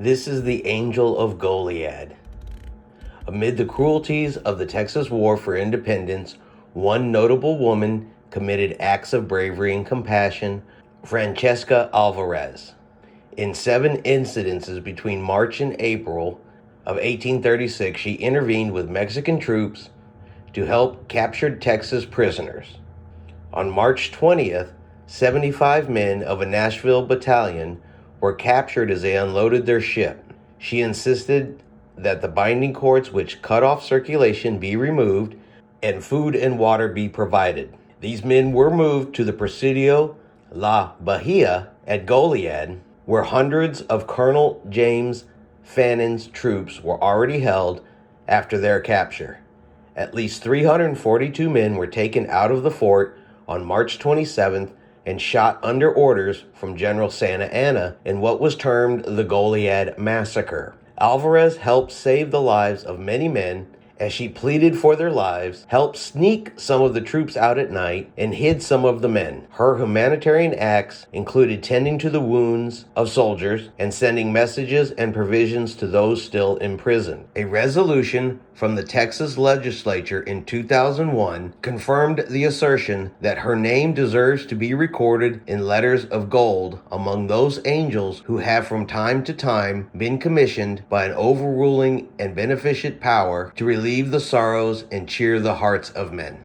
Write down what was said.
This is the angel of Goliad. Amid the cruelties of the Texas War for Independence, one notable woman committed acts of bravery and compassion, Francesca Alvarez. In 7 incidences between March and April of 1836, she intervened with Mexican troops to help captured Texas prisoners. On March 20th, 75 men of a Nashville battalion were captured as they unloaded their ship. She insisted that the binding cords which cut off circulation be removed and food and water be provided. These men were moved to the Presidio La Bahia at Goliad, where hundreds of Colonel James Fannon's troops were already held after their capture. At least 342 men were taken out of the fort on March 27th and shot under orders from General Santa Anna in what was termed the Goliad Massacre. Alvarez helped save the lives of many men as she pleaded for their lives, helped sneak some of the troops out at night, and hid some of the men. Her humanitarian acts included tending to the wounds of soldiers and sending messages and provisions to those still imprisoned. A resolution from the Texas legislature in 2001 confirmed the assertion that her name deserves to be recorded in letters of gold among those angels who have from time to time been commissioned by an overruling and beneficent power to relieve the sorrows and cheer the hearts of men.